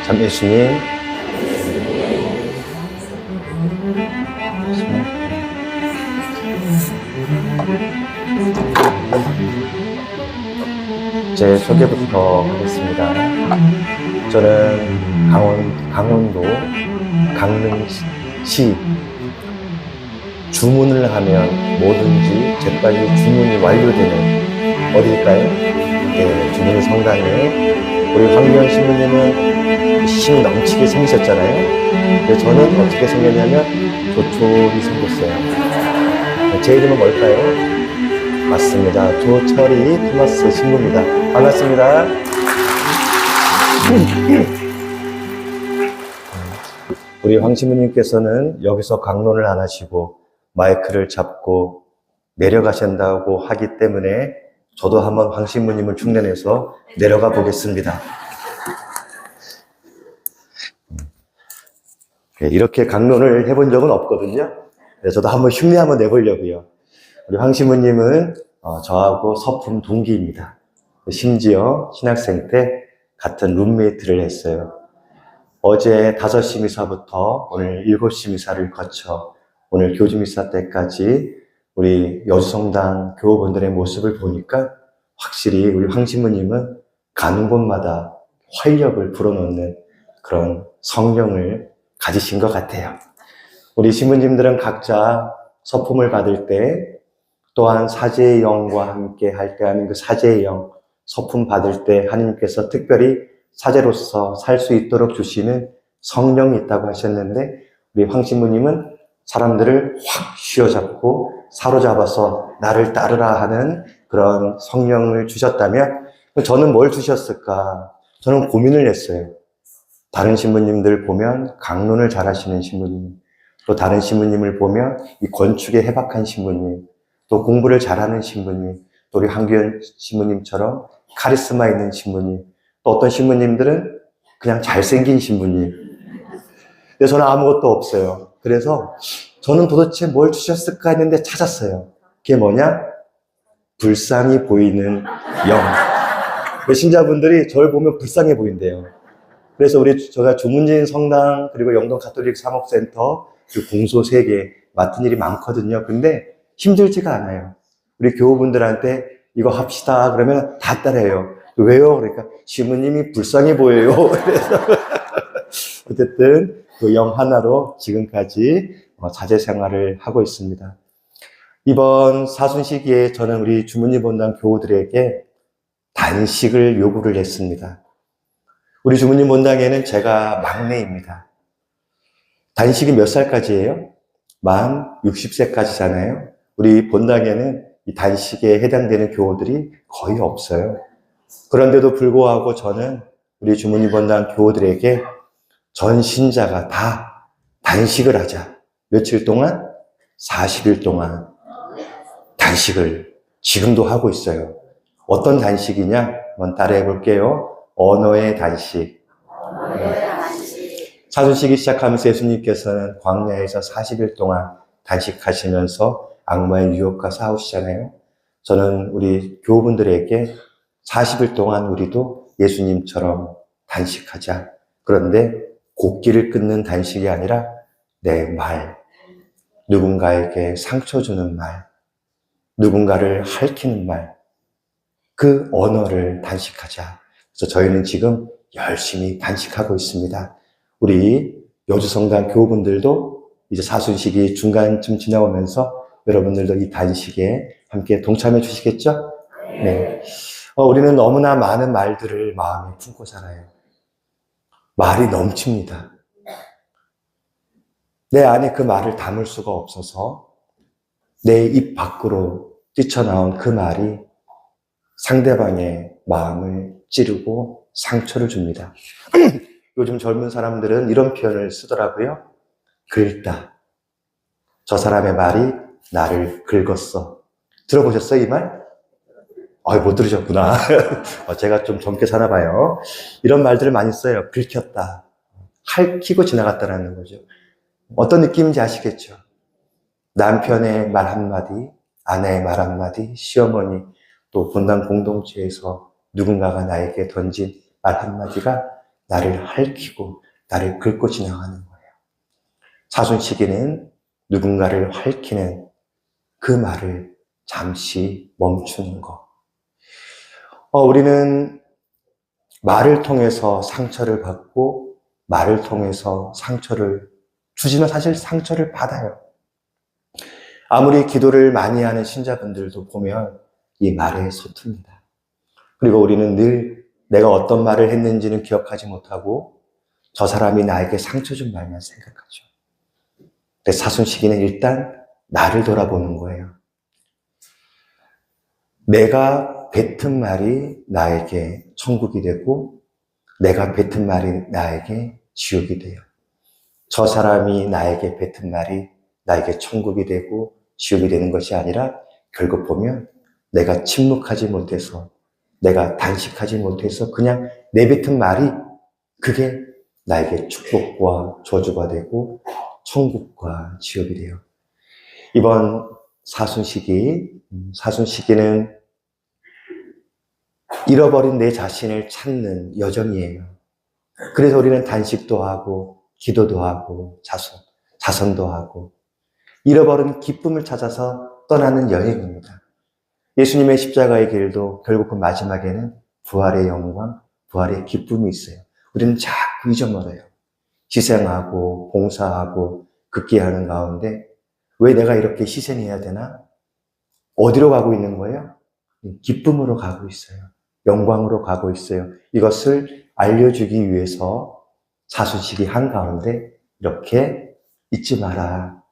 참 예수님, 제 소개부터 하겠습니다. 저는 강원도 강릉시, 주문을 하면 뭐든지 재빨리 주문이 완료되는 어딜까요? 네, 주문 성당에 우리 황미영 신부님은 힘 넘치게 생기셨잖아요. 근데 저는 어떻게 생겼냐면 조촐히 생겼어요. 제 이름은 뭘까요? 맞습니다. 조철이 토마스 신부입니다. 반갑습니다. 우리 황 신부님께서는 여기서 강론을 안 하시고 마이크를 잡고 내려가신다고 하기 때문에 저도 한번 황 신부님을 흉내내서 내려가 보겠습니다. 이렇게 강론을 해본 적은 없거든요. 저도 한번 흉내 한번 내보려고요. 우리 황 신부님은 저하고 서품 동기입니다. 심지어 신학생 때 같은 룸메이트를 했어요. 어제 5시 미사부터 오늘 7시 미사를 거쳐 오늘 교주 미사 때까지 우리 여주성당 교우분들의 모습을 보니까 확실히 우리 황 신부님은 가는 곳마다 활력을 불어넣는 그런 성령을 가지신 것 같아요. 우리 신부님들은 각자 서품을 받을 때 또한 사제의 영과 함께 할 때 하는 그 사제의 영, 서품 받을 때 하나님께서 특별히 사제로서 살 수 있도록 주시는 성령이 있다고 하셨는데 우리 황 신부님은 사람들을 확 쥐어잡고 사로잡아서 나를 따르라 하는 그런 성령을 주셨다면 저는 뭘 주셨을까? 저는 고민을 했어요. 다른 신부님들 보면 강론을 잘하시는 신부님, 또 다른 신부님을 보면 이 건축에 해박한 신부님, 또 공부를 잘하는 신부님, 또 우리 한규현 신부님처럼 카리스마 있는 신부님, 또 어떤 신부님들은 그냥 잘생긴 신부님. 근데 저는 아무것도 없어요. 그래서 저는 도대체 뭘 주셨을까 했는데 찾았어요. 그게 뭐냐? 불쌍히 보이는 영. 신자분들이 저를 보면 불쌍해 보인대요. 그래서 제가 주문진 성당 그리고 영동 가톨릭 사목센터 그 공소 3개 맡은 일이 많거든요. 근데 힘들지가 않아요. 우리 교우분들한테 이거 합시다 그러면 다 따라해요. 왜요? 그러니까 신부님이 불쌍해 보여요. 그래서 어쨌든 그 영 하나로 지금까지 자제 생활을 하고 있습니다. 이번 사순시기에 저는 우리 주문진 본당 교우들에게 단식을 요구를 했습니다. 우리 주문진 본당에는 제가 막내입니다. 단식이 몇 살까지예요? 만 60세까지잖아요. 우리 본당에는 이 단식에 해당되는 교우들이 거의 없어요. 그런데도 불구하고 저는 우리 주문진 본당 교우들에게 전 신자가 다 단식을 하자. 며칠 동안? 40일 동안 단식을 지금도 하고 있어요. 어떤 단식이냐? 한번 따라해 볼게요. 언어의 단식. 사순시기 시작하면서 예수님께서는 광야에서 40일 동안 단식하시면서 악마의 유혹과 싸우시잖아요. 저는 우리 교우분들에게 40일 동안 우리도 예수님처럼 단식하자. 그런데 곡기를 끊는 단식이 아니라 내 말, 누군가에게 상처 주는 말, 누군가를 핥히는 말, 그 언어를 단식하자. 그래서 저희는 지금 열심히 단식하고 있습니다. 우리 여주성당 교우분들도 이제 사순시기 중간쯤 지나오면서 여러분들도 이 단식에 함께 동참해 주시겠죠? 네. 우리는 너무나 많은 말들을 마음에 품고 살아요. 말이 넘칩니다. 내 안에 그 말을 담을 수가 없어서 내 입 밖으로 뛰쳐나온 그 말이 상대방의 마음을 찌르고 상처를 줍니다. 요즘 젊은 사람들은 이런 표현을 쓰더라고요. 긁다. 저 사람의 말이 나를 긁었어. 들어보셨어요, 이 말? 못 들으셨구나. 제가 좀 젊게 사나 봐요. 이런 말들을 많이 써요. 긁혔다. 핥히고 지나갔다라는 거죠. 어떤 느낌인지 아시겠죠? 남편의 말 한마디, 아내의 말 한마디, 시어머니, 또 본당 공동체에서 누군가가 나에게 던진 말 한마디가 나를 핥히고 나를 긁고 지나가는 거예요. 사순시기는 누군가를 핥히는 그 말을 잠시 멈추는 것. 우리는 말을 통해서 상처를 받고 말을 통해서 상처를 주지만 사실 상처를 받아요. 아무리 기도를 많이 하는 신자분들도 보면 이 말에 서툽니다. 그리고 우리는 늘 내가 어떤 말을 했는지는 기억하지 못하고 저 사람이 나에게 상처 준 말만 생각하죠. 근데 사순시기는 일단 나를 돌아보는 거예요. 내가 뱉은 말이 나에게 천국이 되고 내가 뱉은 말이 나에게 지옥이 돼요. 저 사람이 나에게 뱉은 말이 나에게 천국이 되고 지옥이 되는 것이 아니라 결국 보면 내가 침묵하지 못해서 내가 단식하지 못해서 그냥 내뱉은 말이 그게 나에게 축복과 저주가 되고 천국과 지옥이 돼요. 이번 사순시기는 잃어버린 내 자신을 찾는 여정이에요. 그래서 우리는 단식도 하고 기도도 하고 자선도 하고 잃어버린 기쁨을 찾아서 떠나는 여행입니다. 예수님의 십자가의 길도 결국 그 마지막에는 부활의 영광, 부활의 기쁨이 있어요. 우리는 자꾸 잊어버려요. 희생하고 봉사하고 극기하는 가운데 왜 내가 이렇게 희생해야 되나? 어디로 가고 있는 거예요? 기쁨으로 가고 있어요. 영광으로 가고 있어요. 이것을 알려주기 위해서 사순시기 한가운데 이렇게 잊지 마라.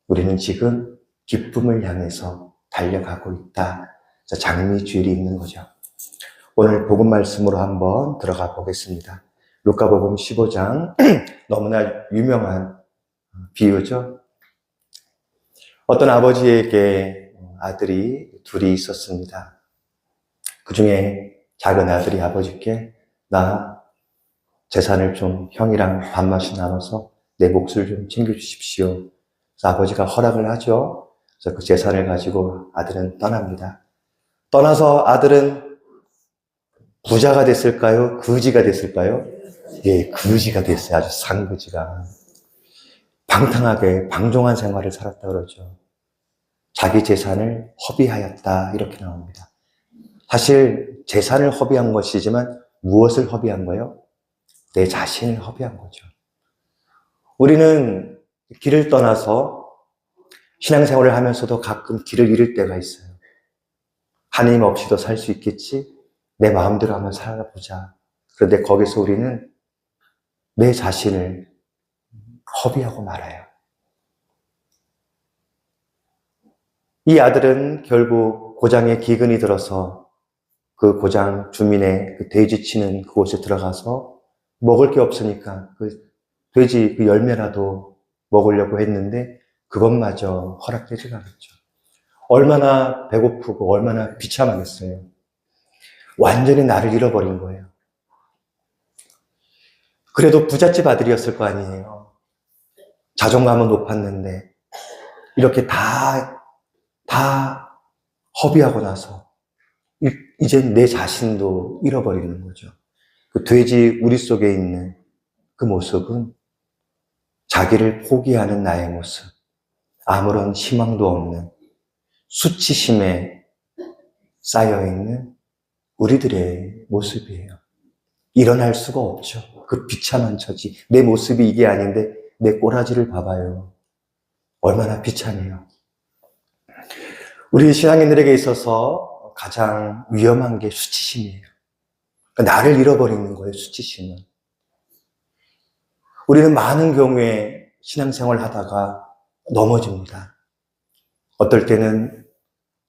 우리는 지금 기쁨을 향해서 달려가고 있다. 장미주일이 있는 거죠. 오늘 복음 말씀으로 한번 들어가 보겠습니다. 루카복음 15장 너무나 유명한 비유죠. 어떤 아버지에게 아들이 둘이 있었습니다. 그 중에 작은 아들이 아버지께 나 재산을 좀 형이랑 반씩 나눠서 내 몫을 좀 챙겨주십시오. 그래서 아버지가 허락을 하죠. 그래서 그 재산을 가지고 아들은 떠납니다. 떠나서 아들은 부자가 됐을까요? 거지가 됐을까요? 예, 거지가 됐어요. 아주 상거지가. 방탕하게 방종한 생활을 살았다 그러죠. 자기 재산을 허비하였다 이렇게 나옵니다. 사실 재산을 허비한 것이지만 무엇을 허비한 거예요? 내 자신을 허비한 거죠. 우리는 길을 떠나서 신앙생활을 하면서도 가끔 길을 잃을 때가 있어요. 하나님 없이도 살 수 있겠지? 내 마음대로 한번 살아보자. 그런데 거기서 우리는 내 자신을 허비하고 말아요. 이 아들은 결국 고장에 기근이 들어서 그 고장 주민의 그 돼지 치는 그곳에 들어가서 먹을 게 없으니까 그 돼지 그 열매라도 먹으려고 했는데 그것마저 허락되지가 않았죠. 얼마나 배고프고 얼마나 비참하겠어요. 완전히 나를 잃어버린 거예요. 그래도 부잣집 아들이었을 거 아니에요. 자존감은 높았는데 이렇게 다 허비하고 나서 이제 내 자신도 잃어버리는 거죠. 그 돼지 우리 속에 있는 그 모습은 자기를 포기하는 나의 모습, 아무런 희망도 없는 수치심에 쌓여있는 우리들의 모습이에요. 일어날 수가 없죠. 그 비참한 처지. 내 모습이 이게 아닌데 내 꼬라지를 봐봐요. 얼마나 비참해요. 우리 신앙인들에게 있어서 가장 위험한 게 수치심이에요. 나를 잃어버리는 거예요, 수치심은. 우리는 많은 경우에 신앙생활 하다가 넘어집니다. 어떨 때는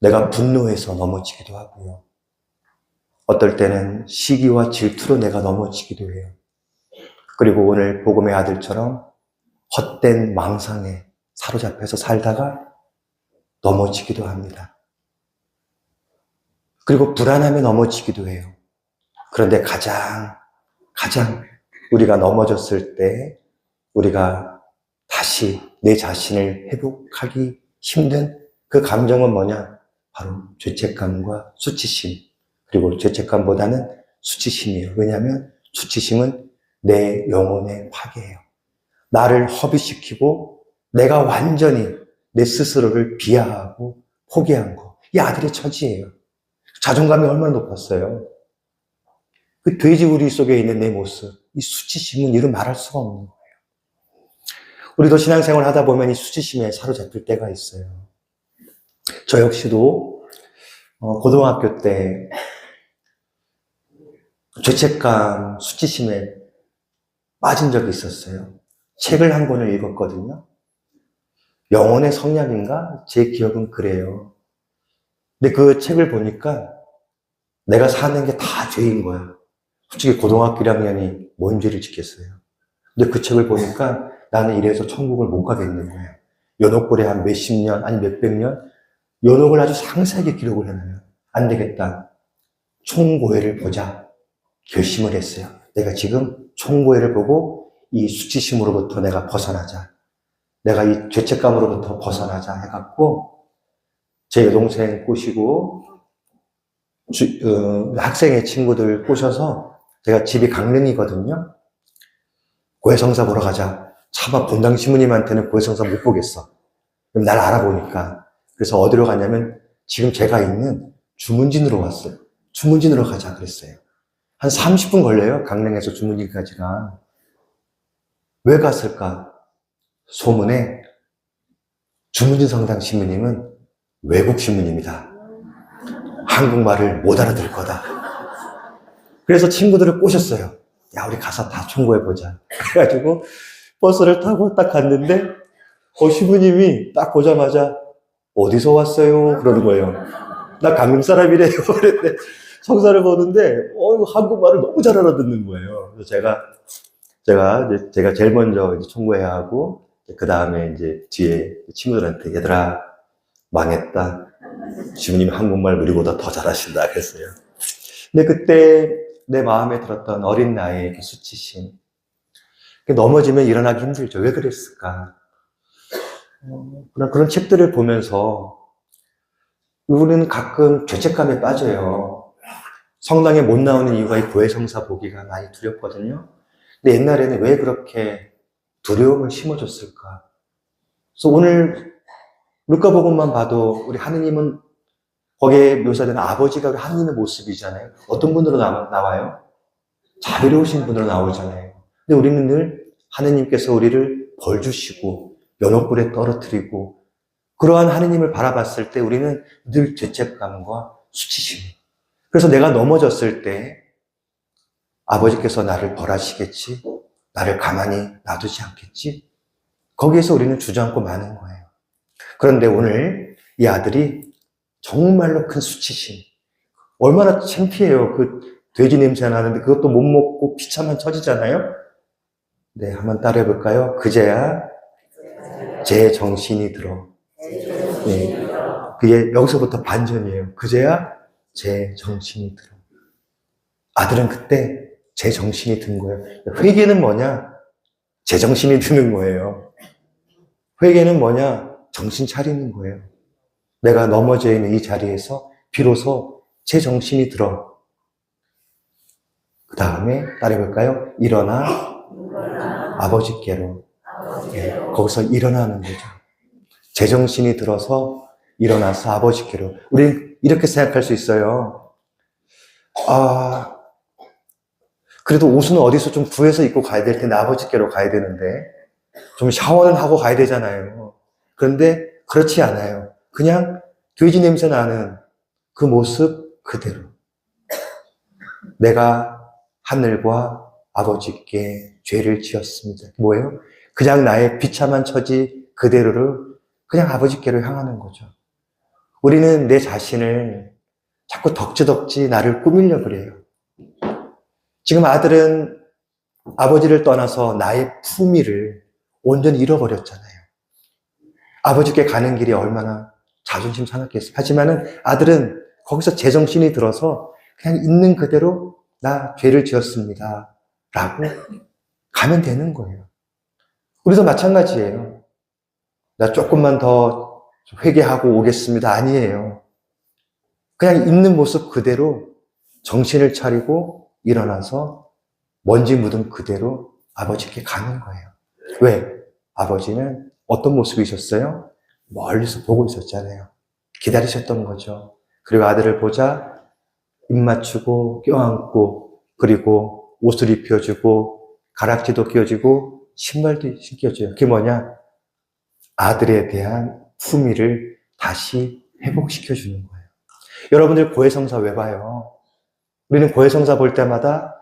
내가 분노해서 넘어지기도 하고요. 어떨 때는 시기와 질투로 내가 넘어지기도 해요. 그리고 오늘 복음의 아들처럼 헛된 망상에 사로잡혀서 살다가 넘어지기도 합니다. 그리고 불안함에 넘어지기도 해요. 그런데 가장 우리가 넘어졌을 때 우리가 다시 내 자신을 회복하기 힘든 그 감정은 뭐냐? 바로 죄책감과 수치심. 그리고 죄책감보다는 수치심이에요. 왜냐하면 수치심은 내 영혼의 파괴예요. 나를 허비시키고 내가 완전히 내 스스로를 비하하고 포기한 거. 이 아들의 처지예요. 자존감이 얼마나 높았어요. 그 돼지우리 속에 있는 내 모습, 이 수치심은 이루 말할 수가 없는 거예요. 우리도 신앙생활 하다 보면 이 수치심에 사로잡힐 때가 있어요. 저 역시도 고등학교 때 죄책감, 수치심에 빠진 적이 있었어요. 책을 한 권을 읽었거든요. 영혼의 성량인가? 제 기억은 그래요. 근데 그 책을 보니까 내가 사는 게 다 죄인 거야. 솔직히 고등학교 1학년이 뭔 죄를 짓겠어요. 근데 그 책을 보니까 나는 이래서 천국을 못 가겠는 거예요. 연옥고래 한 몇십 년, 아니 몇백 년, 연옥을 아주 상세하게 기록을 해놔요. 안 되겠다. 총고회를 보자. 결심을 했어요. 내가 지금 총고회를 보고 이 수치심으로부터 내가 벗어나자. 내가 이 죄책감으로부터 벗어나자 해갖고 제 여동생 꼬시고 학생의 친구들 꼬셔서 제가 집이 강릉이거든요. 고해성사 보러 가자. 차마 본당 신부님한테는 고해성사 못 보겠어. 그럼 날 알아보니까. 그래서 어디로 가냐면 지금 제가 있는 주문진으로 왔어요. 주문진으로 가자 그랬어요. 한 30분 걸려요. 강릉에서 주문진까지가. 왜 갔을까? 소문에 주문진 성당 신부님은 외국 신부님이다. 한국말을 못 알아들 거다. 그래서 친구들을 꼬셨어요. 야, 우리 가서 다 청구해보자. 그래가지고 버스를 타고 딱 갔는데 신부님이 딱 보자마자 어디서 왔어요? 그러는 거예요. 나 강릉 사람이래요. 그랬는데 성사를 보는데 한국말을 너무 잘 알아듣는 거예요. 그래서 제가 제일 먼저 청구해야 하고 그 다음에 이제 뒤에 친구들한테 얘들아 망했다. 주님이 한국말 우리보다 더 잘하신다 그랬어요. 근데 그때 내 마음에 들었던 어린 나이의 그 수치심. 넘어지면 일어나기 힘들죠. 왜 그랬을까? 그런 책들을 보면서 우리는 가끔 죄책감에 빠져요. 성당에 못 나오는 이유가 이 고해성사 보기가 많이 두렵거든요. 근데 옛날에는 왜 그렇게 두려움을 심어줬을까? 그래서 오늘 루카복음만 봐도 우리 하느님은 거기에 묘사된 아버지가 우리 하느님의 모습이잖아요. 어떤 분으로 나와요? 자비로우신 분으로 나오잖아요. 근데 우리는 늘 하느님께서 우리를 벌 주시고 연옥불에 떨어뜨리고 그러한 하느님을 바라봤을 때 우리는 늘 죄책감과 수치심. 그래서 내가 넘어졌을 때 아버지께서 나를 벌하시겠지? 나를 가만히 놔두지 않겠지? 거기에서 우리는 주저앉고 마는 거예요. 그런데 오늘 이 아들이 정말로 큰 수치심. 얼마나 창피해요. 그 돼지 냄새 나는데 그것도 못 먹고 비참한 처지잖아요. 네, 한번 따라해 볼까요? 그제야 제 정신이 들어. 네, 그게 여기서부터 반전이에요. 그제야 제 정신이 들어. 아들은 그때 제 정신이 든 거예요. 회개는 뭐냐? 제 정신이 드는 거예요. 회개는 뭐냐? 정신 차리는 거예요. 내가 넘어져 있는 이 자리에서 비로소 제 정신이 들어. 그 다음에 따라해볼까요? 일어나 아버지께로. 예, 거기서 일어나는 거죠. 제 정신이 들어서 일어나서 아버지께로. 우리 이렇게 생각할 수 있어요. 그래도 옷은 어디서 좀 구해서 입고 가야 될 텐데 아버지께로 가야 되는데 좀 샤워는 하고 가야 되잖아요. 그런데 그렇지 않아요. 그냥 돼지 냄새 나는 그 모습 그대로. 내가 하늘과 아버지께 죄를 지었습니다. 뭐예요? 그냥 나의 비참한 처지 그대로를 그냥 아버지께로 향하는 거죠. 우리는 내 자신을 자꾸 덕지덕지 나를 꾸미려고 그래요. 지금 아들은 아버지를 떠나서 나의 품위를 온전히 잃어버렸잖아요. 아버지께 가는 길이 얼마나 자존심 상했겠어요. 하지만은 아들은 거기서 제정신이 들어서 그냥 있는 그대로 나 죄를 지었습니다. 라고 가면 되는 거예요. 우리도 마찬가지예요. 나 조금만 더 회개하고 오겠습니다. 아니에요. 그냥 있는 모습 그대로 정신을 차리고 일어나서 먼지 묻은 그대로 아버지께 가는 거예요. 왜? 아버지는 어떤 모습이셨어요? 멀리서 보고 있었잖아요. 기다리셨던 거죠. 그리고 아들을 보자 입 맞추고 껴안고 그리고 옷을 입혀주고 가락지도 끼워주고 신발도 신겨줘요. 그게 뭐냐? 아들에 대한 품위를 다시 회복시켜주는 거예요. 여러분들 고해성사 왜 봐요? 우리는 고해성사 볼 때마다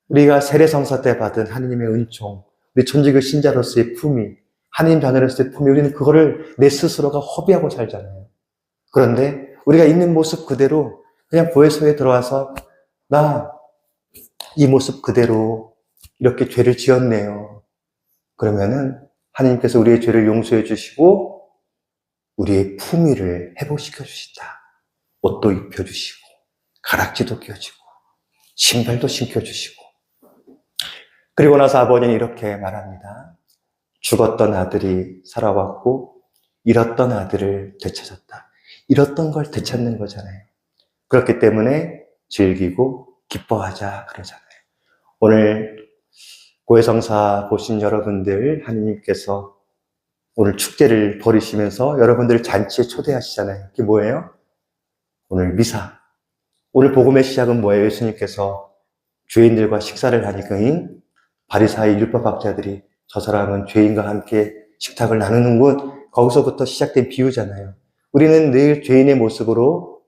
우리가 세례성사 때 받은 하느님의 은총, 우리 천주교 신자로서의 품위, 하느님 자녀로서의 품위, 우리는 그거를 내 스스로가 허비하고 살잖아요. 그런데 우리가 있는 모습 그대로 그냥 고해소에 들어와서 나 이 모습 그대로 이렇게 죄를 지었네요. 그러면은 하느님께서 우리의 죄를 용서해 주시고 우리의 품위를 회복시켜 주신다. 옷도 입혀 주시고 가락지도 끼워주고 신발도 신겨 주시고 그리고 나서 아버지는 이렇게 말합니다. 죽었던 아들이 살아왔고 잃었던 아들을 되찾았다. 잃었던 걸 되찾는 거잖아요. 그렇기 때문에 즐기고 기뻐하자 그러잖아요. 오늘 고해성사 보신 여러분들 하느님께서 오늘 축제를 벌이시면서 여러분들 잔치에 초대하시잖아요. 그게 뭐예요? 오늘 미사. 오늘 복음의 시작은 뭐예요? 예수님께서 죄인들과 식사를 하니까 바리사의 율법학자들이 저 사람은 죄인과 함께 식탁을 나누는군. 거기서부터 시작된 비유잖아요. 우리는 늘 죄인의 모습으로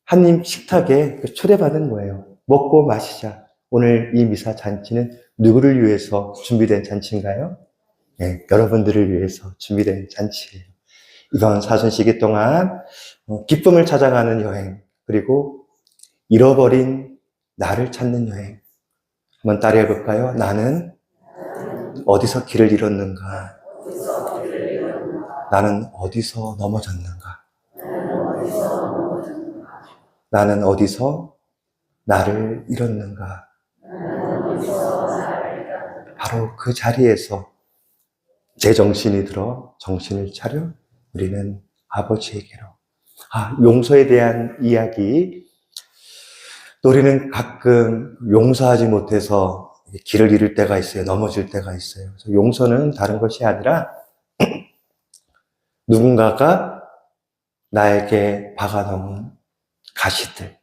하느님 식탁에 초대받은 거예요. 먹고 마시자. 오늘 이 미사 잔치는 누구를 위해서 준비된 잔치인가요? 네, 여러분들을 위해서 준비된 잔치예요. 이번 사순 시기 동안 기쁨을 찾아가는 여행, 그리고 잃어버린 나를 찾는 여행. 한번 따라해 볼까요? 나는 어디서 길을 잃었는가? 나는 어디서 넘어졌는가? 나는 어디서 나를 잃었는가? 바로 그 자리에서 제정신이 들어 정신을 차려 우리는 아버지에게로. 용서에 대한 이야기. 우리는 가끔 용서하지 못해서 길을 잃을 때가 있어요. 넘어질 때가 있어요. 그래서 용서는 다른 것이 아니라 누군가가 나에게 박아놓은 가시들.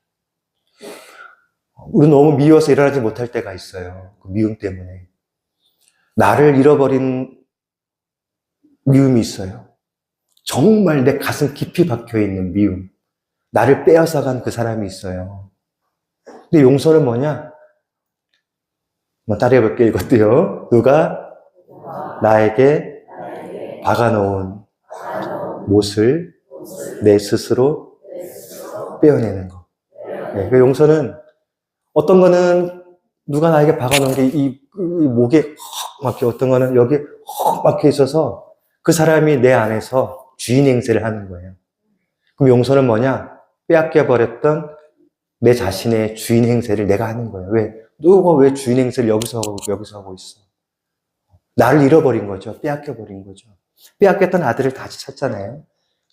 우리는 너무 미워서 일어나지 못할 때가 있어요. 그 미움 때문에. 나를 잃어버린 미움이 있어요. 정말 내 가슴 깊이 박혀있는 미움. 나를 빼앗아간 그 사람이 있어요. 근데 용서는 뭐냐? 한번 따라해 볼게요, 이것도요. 누가 나에게 박아놓은 못을 내 스스로 빼어내는 거. 네, 그 용서는 어떤 거는 누가 나에게 박아놓은 게 이 목에 헉 막혀, 어떤 거는 여기에 헉 막혀 있어서 그 사람이 내 안에서 주인 행세를 하는 거예요. 그럼 용서는 뭐냐? 빼앗겨 버렸던 내 자신의 주인 행세를 내가 하는 거예요. 왜? 누가 왜 주인 행세를 여기서 하고 있어? 나를 잃어버린 거죠. 빼앗겨 버린 거죠. 빼앗겼던 아들을 다시 찾잖아요.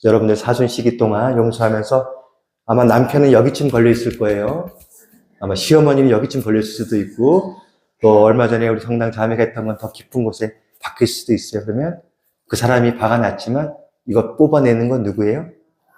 여러분들 사순 시기 동안 용서하면서 아마 남편은 여기쯤 걸려 있을 거예요. 아마 시어머님이 여기쯤 걸려 있을 수도 있고, 또 얼마 전에 우리 성당 자매가 했던 건 더 깊은 곳에 박힐 수도 있어요. 그러면 그 사람이 박아놨지만 이거 뽑아내는 건 누구예요?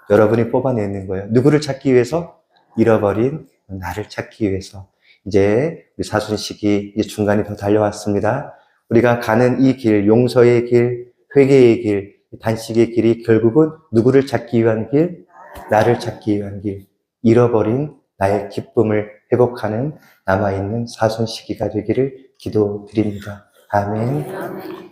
여러분이 뽑아내는 거예요. 누구를 찾기 위해서? 잃어버린 나를 찾기 위해서. 이제 우리 사순 시기 이제 중간이 더 달려왔습니다. 우리가 가는 이 길, 용서의 길, 회개의 길, 단식의 길이 결국은 누구를 찾기 위한 길? 나를 찾기 위한 길. 잃어버린 나의 기쁨을 회복하는 남아있는 사순 시기가 되기를 기도드립니다. 아멘.